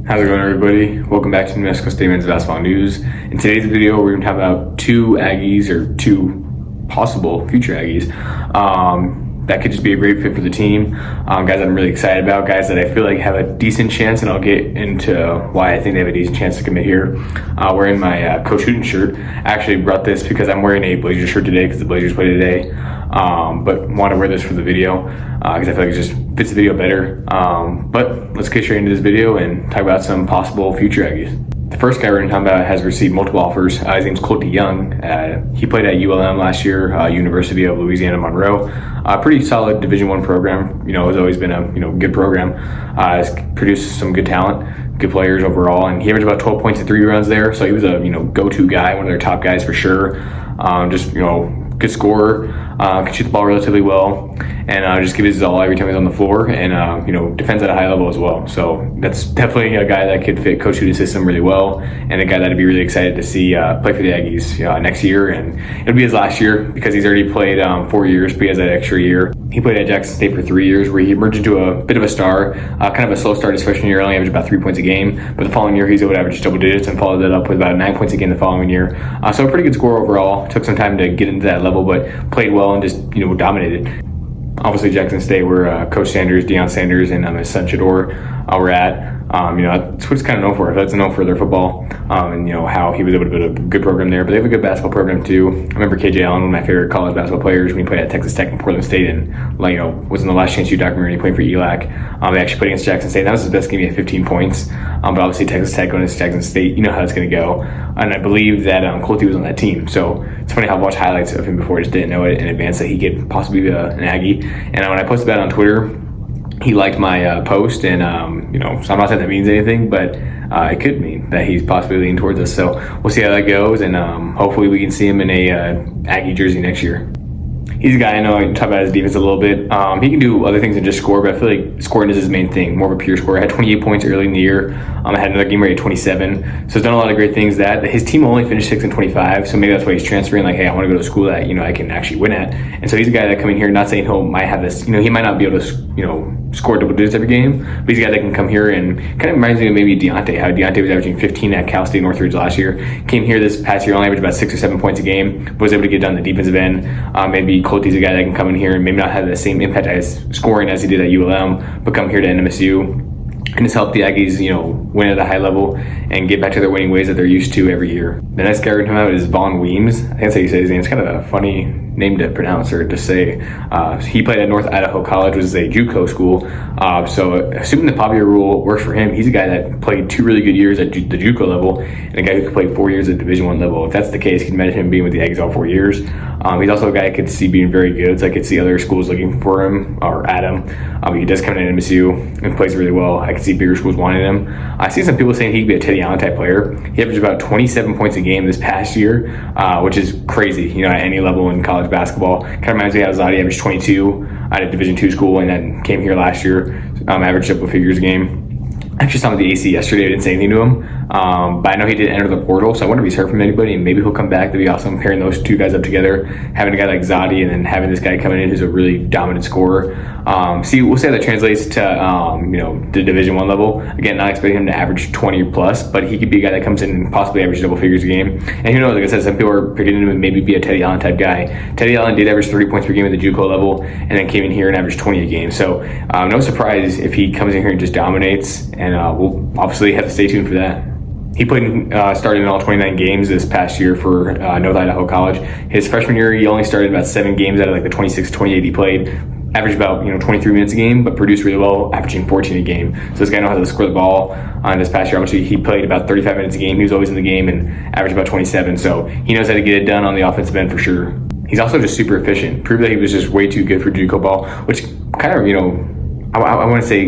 How's it going, everybody? Welcome back to New Mexico State Men's Basketball News. In today's video, we're going to talk about two Aggies, or two possible future Aggies, that could just be a great fit for the team. Guys that I'm really excited about, guys that I feel like have a decent chance, and I'll get into why I think they have a decent chance to commit here. Wearing my Coach Hooten shirt. I actually brought this because I'm wearing a Blazers shirt today because the Blazers play today. But want to wear this for the video because I feel like it just fits the video better. But let's get straight into this video and talk about some possible future Aggies. The first guy we're going to talk about has received multiple offers. His name's Colt Young. He played at ULM last year, University of Louisiana, Monroe. Pretty solid Division I program. Has always been a good program. Has produced some good talent, good players overall, and he averaged about 12 points and 3 rebounds there. So he was a go-to guy, one of their top guys for sure. Good scorer, can shoot the ball relatively well, and just give his all every time he's on the floor, and defends at a high level as well. So that's definitely a guy that could fit Coach Hooten's system really well, and a guy that I'd be really excited to see play for the Aggies next year. And it'll be his last year because he's already played 4 years, but he has that extra year. He played at Jackson State for 3 years, where he emerged into a bit of a star. Kind of a slow start his freshman year, only averaged about 3 points a game, but the following year he's able to average double digits and followed that up with about 9 points a game the following year. So a pretty good score overall. Took some time to get into that level, but played well and just dominated. Obviously, Jackson State, where Coach Sanders, Deion Sanders, and his son Shador were at. That's what it's kind of known for. That's known for their football, and how he was able to build a good program there. But they have a good basketball program too. I remember KJ Allen, one of my favorite college basketball players, when he played at Texas Tech and Portland State, and was in the Last Chance U documentary. He played for ELAC. They actually played against Jackson State. That was his best game. He had 15 points. But obviously Texas Tech going against Jackson State, you know how it's going to go. And I believe that Colty was on that team. So it's funny how I've watched highlights of him before. I just didn't know it in advance that he could possibly be an Aggie. And when I posted that on Twitter, he liked my post, and so I'm not saying that means anything, but it could mean that he's possibly leaning towards us. So we'll see how that goes, and hopefully we can see him in a Aggie jersey next year. He's a guy I know I can talk about his defense a little bit. He can do other things than just score, but I feel like scoring is his main thing, more of a pure scorer. I had 28 points early in the year. I had another game where he had 27. So he's done a lot of great things. That his team only finished 6-25, so maybe that's why he's transferring. Like, hey, I want to go to a school that I can actually win at. And so he's a guy that coming here, not saying he might have this. He might not be able to score double digits every game, but he's a guy that can come here and kind of reminds me of maybe Deontay. How Deontay was averaging 15 at Cal State Northridge last year. Came here this past year, only averaged about 6 or 7 points a game, but was able to get done the defensive end. Maybe Colty's a guy that can come in here and maybe not have the same impact as scoring as he did at ULM, but come here to NMSU and just help the Aggies, win at a high level and get back to their winning ways that they're used to every year. The next guy we're talking about is Vaughn Weems. I think that's how you say his name. It's kind of a funny name to pronounce or to say. He played at North Idaho College, which is a JUCO school. So assuming the Pavia rule works for him, he's a guy that played 2 really good years at the JUCO level, and a guy who could play 4 years at Division I level. If that's the case, you can imagine him being with the Aggies all 4 years. He's also a guy I could see being very good. So I could see other schools looking for him or at him. He does come in at MSU and plays really well. I could see bigger schools wanting him. I see some people saying he could be a Teddy Allen type player. He averaged about 27 points a game this past year, which is crazy, at any level in college basketball. Kind of reminds me of Zadi, averaged 22 at a Division II school, and then came here last year, averaged double figures a game. I actually saw him at the AC yesterday. I didn't say anything to him, but I know he did enter the portal, so I wonder if he's heard from anybody, and maybe he'll come back. That'd be awesome, pairing those two guys up together, having a guy like Zadi and then having this guy coming in who's a really dominant scorer. We'll see how that translates to the Division I level. Again, not expecting him to average 20 plus, but he could be a guy that comes in and possibly average double figures a game. And who knows, like I said, some people are predicting him to maybe be a Teddy Allen type guy. Teddy Allen did average 30 points per game at the JUCO level, and then came in here and averaged 20 a game. So no surprise if he comes in here and just dominates, and we'll obviously have to stay tuned for that. He started in all 29 games this past year for North Idaho College. His freshman year, he only started about 7 games out of the 26, 28 he played. Averaged about 23 minutes a game, but produced really well, averaging 14 a game. So this guy knows how to score the ball. This past year, obviously, he played about 35 minutes a game. He was always in the game and averaged about 27. So he knows how to get it done on the offensive end for sure. He's also just super efficient. Proved that he was just way too good for JUCO ball, which kind of, I want to say,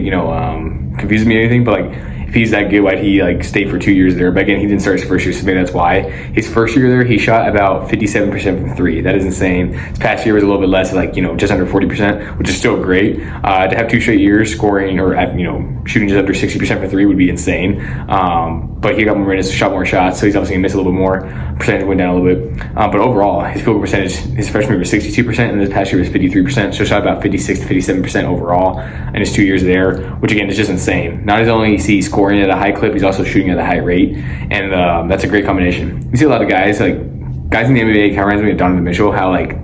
confuses me or anything, but if he's that good, why'd he stay for 2 years there? But again, he didn't start his first year, so maybe that's why. His first year there, he shot about 57% from 3. That is insane. This past year was a little bit less, just under 40%, which is still great. To have 2 straight years scoring or shooting just under 60% for 3 would be insane. but he got more minutes, shot more shots, so he's obviously gonna miss a little bit more. Percentage went down a little bit, but overall, his field goal percentage, his freshman year was 62%, and this past year was 53%. So shot about 56 to 57% overall in his 2 years there, which again is just insane. Not only is he scoring at a high clip, he's also shooting at a high rate, and that's a great combination. You see a lot of guys in the NBA, kind of reminds me of Donovan Mitchell, how like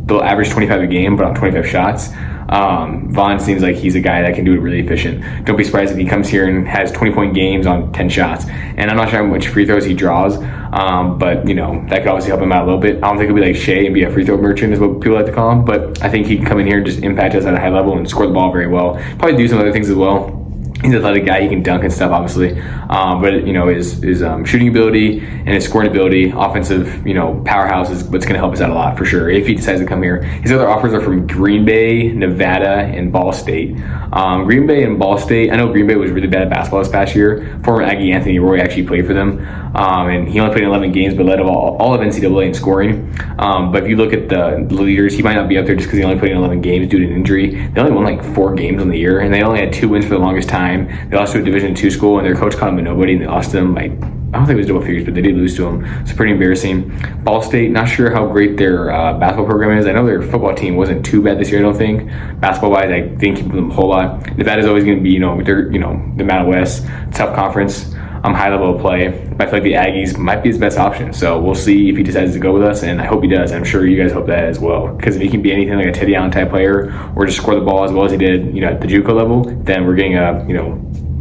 they'll average 25 a game, but on 25 shots. Vaughn seems like he's a guy that can do it really efficient. Don't be surprised if he comes here and has 20-point games on 10 shots. And I'm not sure how much free throws he draws, but that could obviously help him out a little bit. I don't think he'll be like Shea and be a free throw merchant is what people like to call him, but I think he can come in here and just impact us at a high level and score the ball very well. Probably do some other things as well. He's an athletic guy. He can dunk and stuff, obviously. But his shooting ability and his scoring ability, offensive, powerhouse is what's going to help us out a lot for sure. If he decides to come here, his other offers are from Green Bay, Nevada, and Ball State. Green Bay and Ball State. I know Green Bay was really bad at basketball this past year. Former Aggie Anthony Roy actually played for them, and he only played in 11 games, but led all of NCAA in scoring. But if you look at the leaders, he might not be up there just because he only played in 11 games due to an injury. They only won like 4 games on the year, and they only had 2 wins for the longest time. They lost to a Division II school, and their coach called him a nobody, and they lost him like, I don't think it was double figures, but they did lose to him. It's pretty embarrassing. Ball State, not sure how great their basketball program is. I know their football team wasn't too bad this year, I don't think. Basketball-wise, I didn't keep them a whole lot. Nevada's always going to be, they're, the Mountain West, tough conference, high level of play. But I feel like the Aggies might be his best option. So we'll see if he decides to go with us, and I hope he does. I'm sure you guys hope that as well. Because if he can be anything like a Teddy Allen type player, or just score the ball as well as he did, at the JUCO level, then we're getting a,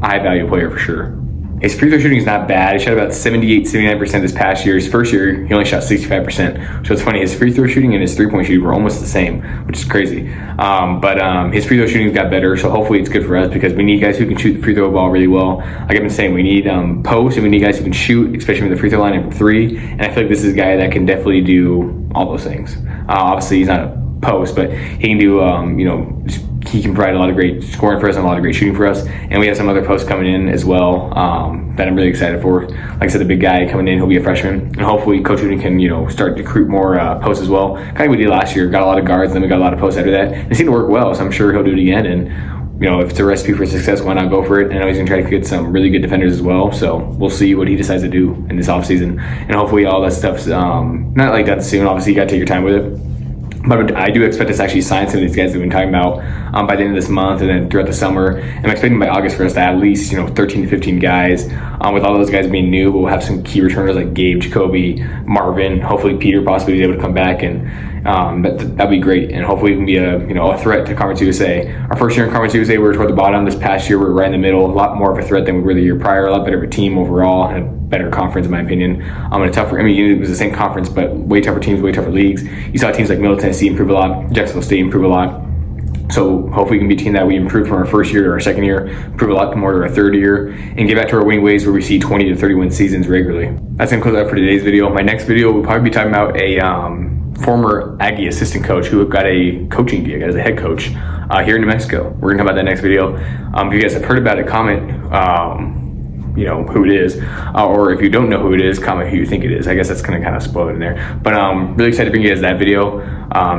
high value player for sure. His free throw shooting is not bad. He shot about 78, 79% this past year. His first year, he only shot 65%. So it's funny, his free throw shooting and his three-point shooting were almost the same, which is crazy. But his free throw shooting got better, so hopefully it's good for us because we need guys who can shoot the free throw ball really well. Like I've been saying, we need posts and we need guys who can shoot, especially from the free throw line and from 3. And I feel like this is a guy that can definitely do all those things. Obviously, he's not a post, but he can do, he can provide a lot of great scoring for us and a lot of great shooting for us. And we have some other posts coming in as well that I'm really excited for. Like I said, the big guy coming in, he'll be a freshman. And hopefully Coach Wooden can, start to recruit more posts as well. Kind of like we did last year. Got a lot of guards, then we got a lot of posts after that. It seemed to work well, so I'm sure he'll do it again. And, if it's a recipe for success, why not go for it? I know he's going to try to get some really good defenders as well. So we'll see what he decides to do in this offseason. And hopefully all that stuff's not like done soon. Obviously, you got to take your time with it. But I do expect us to actually sign some of these guys that we've been talking about by the end of this month and then throughout the summer. And I'm expecting by August for us to have at least 13 to 15 guys. With all those guys being new, we'll have some key returners like Gabe, Jacoby, Marvin. Hopefully Peter possibly is able to come back, and that'd be great. And hopefully we can be a threat to Conference USA. Our first year in Conference USA, we were toward the bottom. This past year, we were right in the middle. A lot more of a threat than we were the year prior. A lot better of a team overall, and a better conference in my opinion. It was the same conference, but way tougher teams, way tougher leagues. You saw teams like Middle Tennessee improve a lot, Jacksonville State improve a lot. So hopefully we can be a team that we improve from our first year to our second year, improve a lot more to our third year, and get back to our winning ways where we see 20 to 30 win seasons regularly. That's going to close out for today's video. My next video will probably be talking about a former Aggie assistant coach who got a coaching gig as a head coach here in New Mexico. We're going to talk about that next video. If you guys have heard about it, comment who it is, or if you don't know who it is, comment who you think it is. I guess that's gonna kind of spoil it in there, but really excited to bring you guys that video.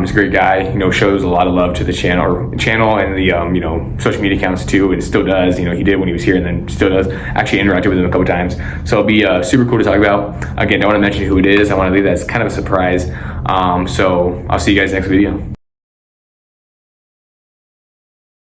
He's a great guy, shows a lot of love to the channel and the social media accounts too, and still does. He did when he was here and then still does. Actually interacted with him a couple times, so it'll be super cool to talk about. Again, don't want to mention who it is. I want to leave that as kind of a surprise. So I'll see you guys next video.